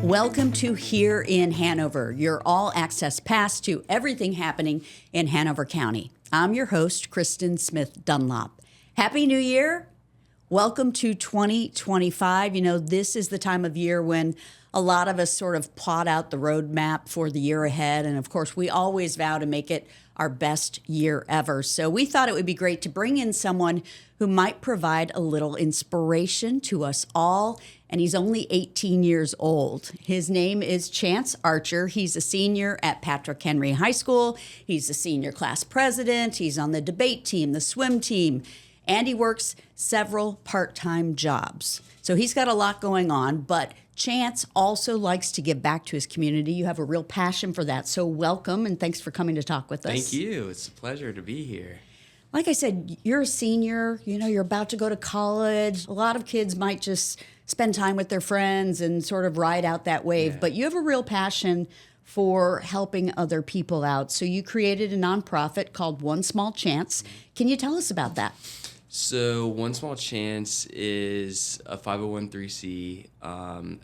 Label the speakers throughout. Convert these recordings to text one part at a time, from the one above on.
Speaker 1: Welcome to Hear In Hanover, your all-access pass to everything happening in Hanover County. I'm your host, Kristen Smith Dunlop. Happy New Year. Welcome to 2025. You know, this is the time of year when a lot of us sort of plot out the roadmap for the year ahead. And of course, we always vow to make it our best year ever. So we thought it would be great to bring in someone who might provide a little inspiration to us all. And he's only 18 years old. His name is Chance Archer. He's a senior at Patrick Henry High School. He's the senior class president. He's on the debate team, the swim team, and he works several part-time jobs. So he's got a lot going on, but Chance also likes to give back to his community. You have a real passion for that. So welcome, and thanks for coming to talk with us.
Speaker 2: Thank you. It's a pleasure to be here.
Speaker 1: Like I said, you're a senior, you know, you're about to go to college. A lot of kids might just spend time with their friends and sort of ride out that wave, but you have a real passion for helping other people out. So you created a nonprofit called One Small Chance. Can you tell us about that?
Speaker 2: So One Small Chance is a 501(c)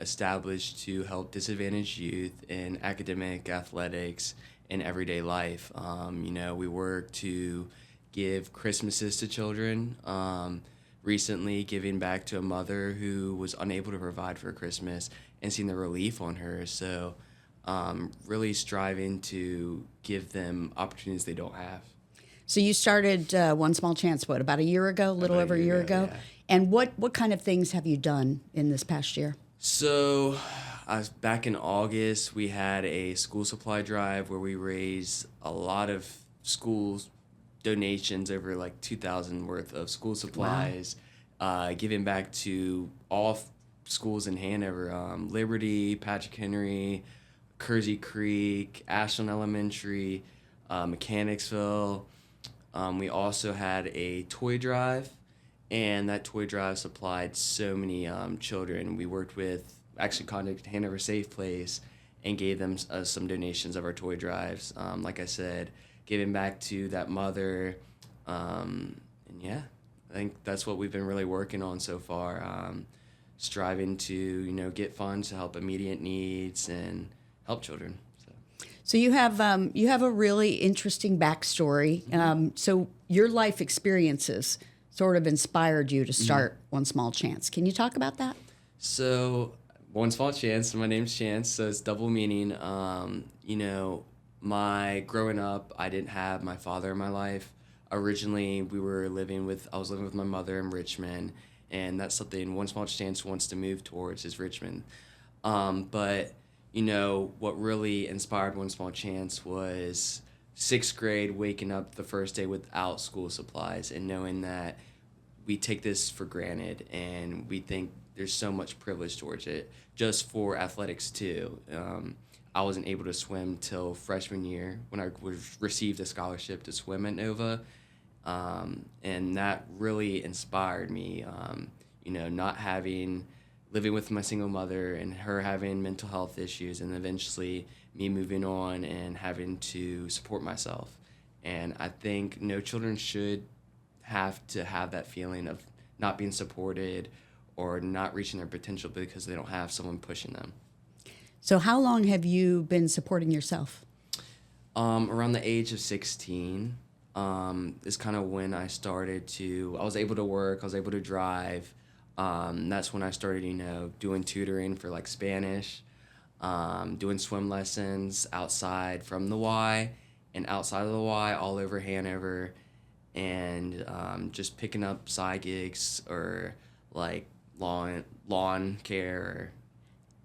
Speaker 2: established to help disadvantaged youth in academic, athletics, and everyday life. We work to give Christmases to children. Recently, giving back to a mother who was unable to provide for Christmas and seeing the relief on her. So really striving to give them opportunities they don't have.
Speaker 1: So you started One Small Chance, about a year ago, a little over a year ago?
Speaker 2: Yeah.
Speaker 1: And what kind of things have you done in this past year?
Speaker 2: So back in August, we had a school supply drive where we raised a lot of schools donations, over like 2,000 worth of school supplies, giving back to all schools in Hanover, Liberty, Patrick Henry, Kersey Creek, Ashland Elementary, Mechanicsville. We also had a toy drive, and that toy drive supplied so many children. We actually contacted Hanover Safe Place and gave them some donations of our toy drives. Like I said, giving back to that mother, and yeah, I think that's what we've been really working on so far, striving to get funds to help immediate needs and help children.
Speaker 1: So you have a really interesting backstory. So your life experiences sort of inspired you to start One Small Chance. Can you talk about that?
Speaker 2: So One Small Chance, my name's Chance, so it's double meaning. My growing up, I didn't have my father in my life. Originally, I was living with my mother in Richmond, and that's something One Small Chance wants to move towards is Richmond. But what really inspired One Small Chance was 6th grade, waking up the first day without school supplies and knowing that we take this for granted and we think there's so much privilege towards it, just for athletics too. I wasn't able to swim till freshman year when I received a scholarship to swim at Nova, and that really inspired me, living with my single mother and her having mental health issues, and eventually me moving on and having to support myself. And I think no children should have to have that feeling of not being supported or not reaching their potential because they don't have someone pushing them.
Speaker 1: So how long have you been supporting yourself?
Speaker 2: Around the age of 16 is kind of when I was able to work, I was able to drive. That's when I started, doing tutoring for like Spanish, doing swim lessons outside from the Y and outside of the Y all over Hanover, and just picking up side gigs or like lawn care.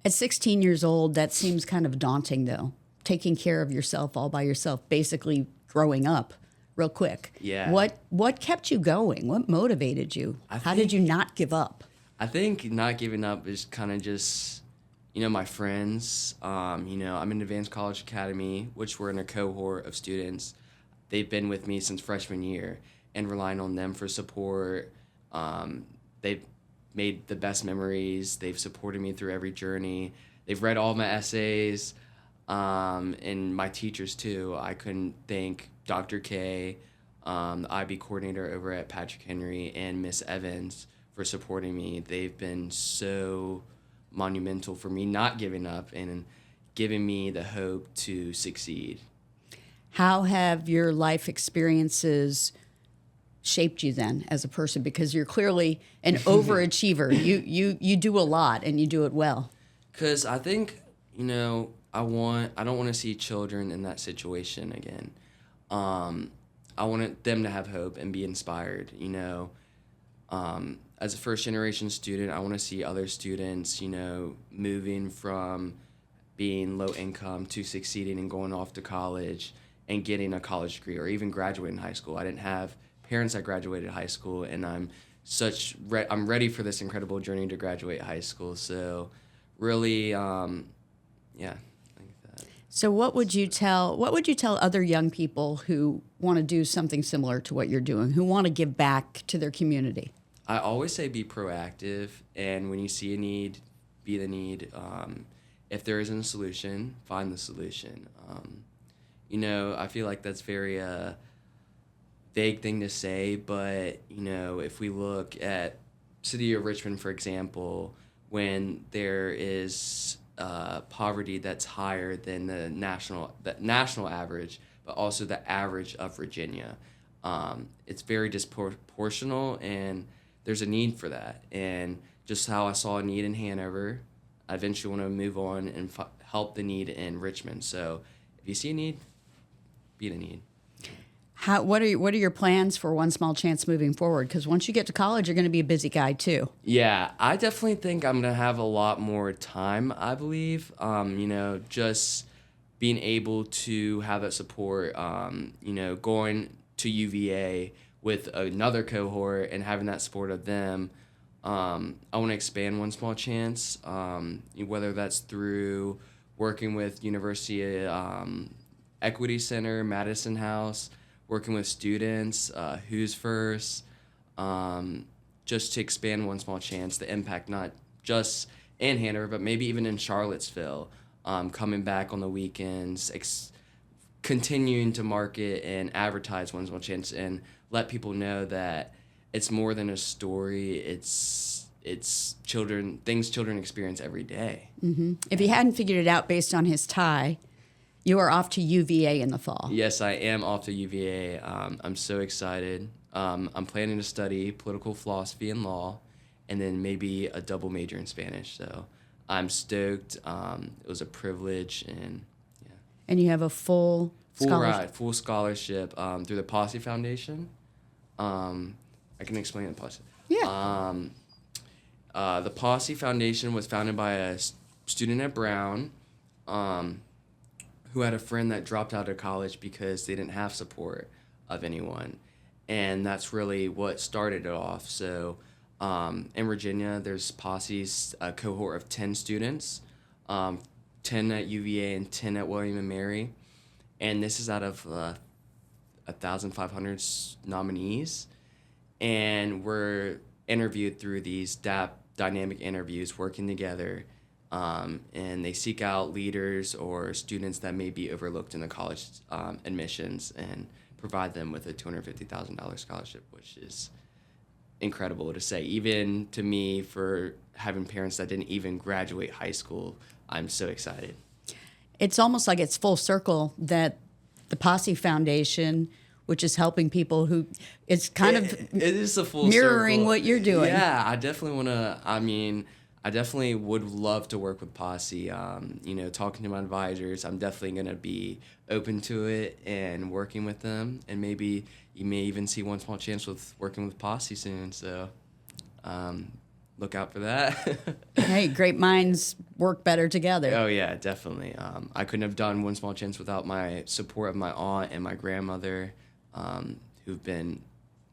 Speaker 1: At 16 years old, that seems kind of daunting, though. Taking care of yourself all by yourself, basically growing up real quick.
Speaker 2: Yeah.
Speaker 1: What kept you going? What motivated you? How did you not give up?
Speaker 2: I think not giving up is kind of just, my friends. I'm in Advanced College Academy, which we're in a cohort of students. They've been with me since freshman year, and relying on them for support. They've made the best memories. They've supported me through every journey. They've read all my essays, and my teachers too. I couldn't thank Dr. K, the IB coordinator over at Patrick Henry, and Miss Evans for supporting me. They've been so monumental for me not giving up and giving me the hope to succeed.
Speaker 1: How have your life experiences shaped you then as a person? Because you're clearly an overachiever. You do a lot and you do it well.
Speaker 2: Because I think, I don't want to see children in that situation again. I want them to have hope and be inspired, As a first generation student, I want to see other students, moving from being low income to succeeding and going off to college and getting a college degree or even graduating high school. I didn't have parents that graduated high school, and I'm ready for this incredible journey to graduate high school. So really, yeah.
Speaker 1: So what would you tell other young people who want to do something similar to what you're doing, who want to give back to their community?
Speaker 2: I always say be proactive, and when you see a need, be the need. If there isn't a solution, find the solution. I feel like that's very vague thing to say, but if we look at city of Richmond, for example, when there is poverty that's higher than the national average, but also the average of Virginia, it's very disproportional, and there's a need for that. And just how I saw a need in Hanover, I eventually want to move on and help the need in Richmond. So if you see a need, be the need.
Speaker 1: What are your plans for One Small Chance moving forward? Because once you get to college, you're going to be a busy guy too.
Speaker 2: Yeah, I definitely think I'm going to have a lot more time, I believe. Just being able to have that support, going to UVA with another cohort and having that support of them. I want to expand One Small Chance, whether that's through working with University Equity Center, Madison House, working with students, Who's First, just to expand One Small Chance, the impact not just in Hanover, but maybe even in Charlottesville, coming back on the weekends, continuing to market and advertise One Small Chance and let people know that it's more than a story. It's things children experience every day.
Speaker 1: Mm-hmm. If you hadn't figured it out based on his tie, you are off to UVA in the fall.
Speaker 2: Yes, I am off to UVA. I'm so excited. I'm planning to study political philosophy and law, and then maybe a double major in Spanish. So I'm stoked. It was a privilege, and yeah.
Speaker 1: And you have a full scholarship.
Speaker 2: Full scholarship through the Posse Foundation. I can explain the Posse.
Speaker 1: Yeah.
Speaker 2: The Posse Foundation was founded by a student at Brown, who had a friend that dropped out of college because they didn't have support of anyone. And that's really what started it off. So in Virginia, there's Posse's a cohort of 10 students, 10 at UVA and 10 at William & Mary. And this is out of 1,500 nominees. And we're interviewed through these dynamic interviews, working together. And they seek out leaders or students that may be overlooked in the college admissions and provide them with a $250,000 scholarship, which is incredible to say. Even to me, for having parents that didn't even graduate high school, I'm so excited.
Speaker 1: It's almost like it's full circle that the Posse Foundation, which is helping people who, it's kind of
Speaker 2: it is a full
Speaker 1: mirroring
Speaker 2: circle.
Speaker 1: what you're doing.
Speaker 2: Yeah, I definitely would love to work with Posse. Talking to my advisors, I'm definitely going to be open to it and working with them. And maybe you may even see One Small Chance with working with Posse soon. So look out for that.
Speaker 1: Hey, great minds work better together.
Speaker 2: Oh, yeah, definitely. I couldn't have done One Small Chance without my support of my aunt and my grandmother, who've been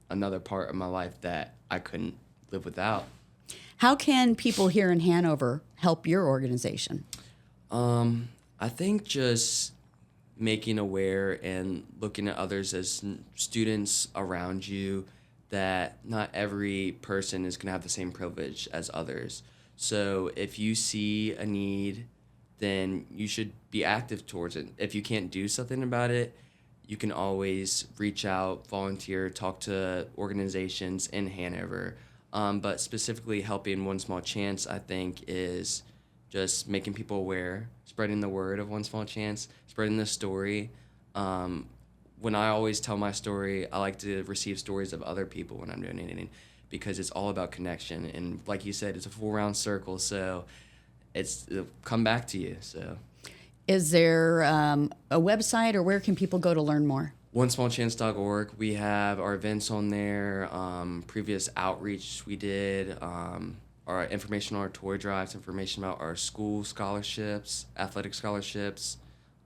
Speaker 2: another part of my life that I couldn't live without.
Speaker 1: How can people here in Hanover help your organization?
Speaker 2: I think just making aware and looking at others as students around you, that not every person is going to have the same privilege as others. So if you see a need, then you should be active towards it. If you can't do something about it, you can always reach out, volunteer, talk to organizations in Hanover. But specifically helping One Small Chance, I think, is just making people aware, spreading the word of One Small Chance, spreading the story. When I always tell my story, I like to receive stories of other people when I'm donating, because it's all about connection. And like you said, it's a full round circle, so it'll come back to you. So,
Speaker 1: is there a website, or where can people go to learn more?
Speaker 2: onesmallchance.org. We have our events on there, previous outreach we did, our information on our toy drives, information about our school scholarships, athletic scholarships.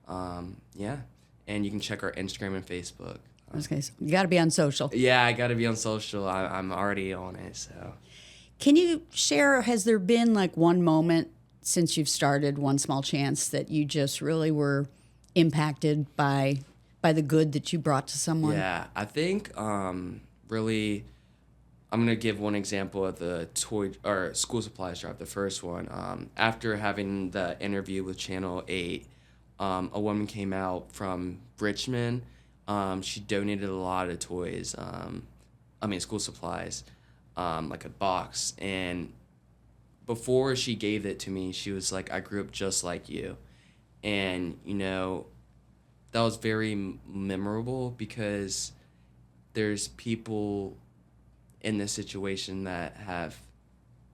Speaker 2: Yeah. And you can check our Instagram and Facebook.
Speaker 1: Okay, so you got to be on social.
Speaker 2: Yeah, I got to be on social. I'm already on it. So,
Speaker 1: can you share, has there been like one moment since you've started One Small Chance that you just really were impacted by the good that you brought to someone?
Speaker 2: Yeah, I think really, I'm gonna give one example of the toy or school supplies drive. The first one, after having the interview with Channel 8, a woman came out from Richmond. She donated a lot of toys. School supplies, like a box. And before she gave it to me, she was like, "I grew up just like you," and that was very memorable, because there's people in this situation that have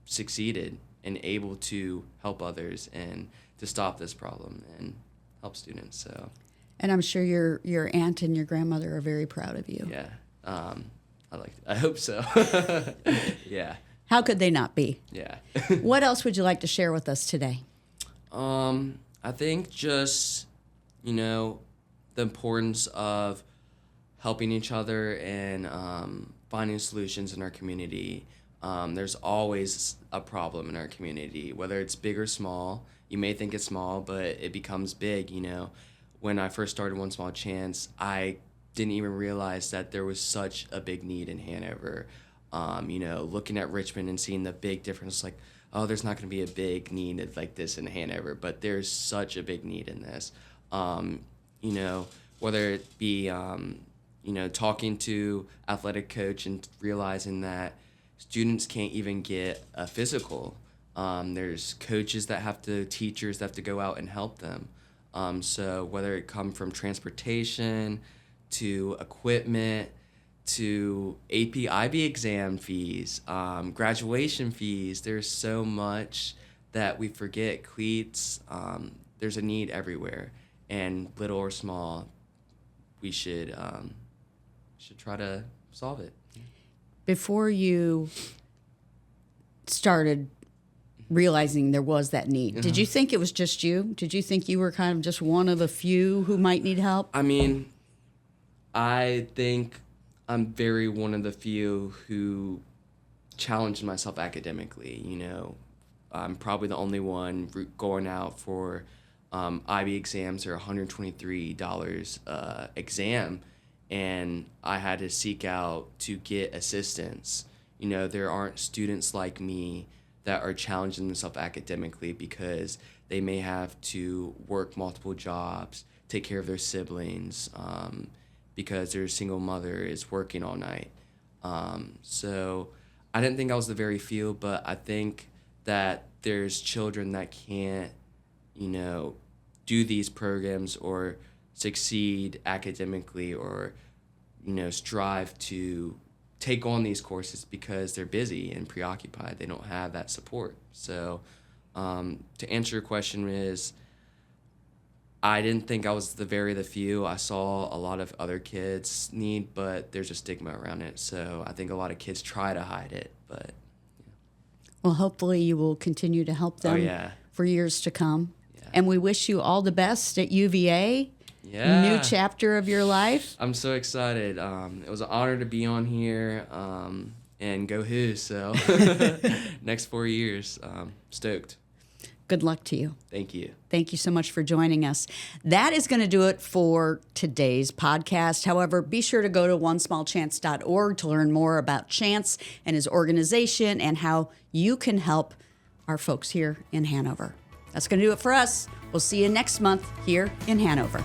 Speaker 2: succeeded and able to help others and to stop this problem and help students. So,
Speaker 1: and I'm sure your aunt and your grandmother are very proud of you.
Speaker 2: Yeah, I hope so. Yeah.
Speaker 1: How could they not be?
Speaker 2: Yeah.
Speaker 1: What else would you like to share with us today?
Speaker 2: I think just the importance of helping each other and finding solutions in our community. There's always a problem in our community, whether it's big or small. You may think it's small, but it becomes big. When I first started One Small Chance, I didn't even realize that there was such a big need in Hanover. Looking at Richmond and seeing the big difference, like, oh, there's not going to be a big need like this in Hanover, but there's such a big need in this. Whether it be, talking to athletic coach and realizing that students can't even get a physical. There's coaches teachers that have to go out and help them. So whether it come from transportation to equipment to AP IB exam fees, graduation fees, there's so much that we forget. Cleats, there's a need everywhere, and little or small, we should try to solve it.
Speaker 1: Before you started realizing there was that need, did you think it was just you? Did you think you were kind of just one of the few who might need help?
Speaker 2: I think I'm very one of the few who challenged myself academically. I'm probably the only one going out for IB exams are $123 exam, and I had to seek out to get assistance. There aren't students like me that are challenging themselves academically because they may have to work multiple jobs, take care of their siblings, because their single mother is working all night. So I didn't think I was the very few, but I think that there's children that can't, do these programs or succeed academically or, strive to take on these courses because they're busy and preoccupied. They don't have that support. So to answer your question is, I didn't think I was the few. I saw a lot of other kids need, but there's a stigma around it. So I think a lot of kids try to hide it, but. Yeah.
Speaker 1: Well, hopefully you will continue to help them for years to come. Yeah. And we wish you all the best at UVA.
Speaker 2: Yeah.
Speaker 1: New chapter of your life.
Speaker 2: I'm so excited. It was an honor to be on here, and go Who. So next 4 years, stoked.
Speaker 1: Good luck to you.
Speaker 2: Thank you.
Speaker 1: Thank you so much for joining us. That is going to do it for today's podcast. However, be sure to go to onesmallchance.org to learn more about Chance and his organization and how you can help our folks here in Hanover. That's going to do it for us. We'll see you next month here in Hanover.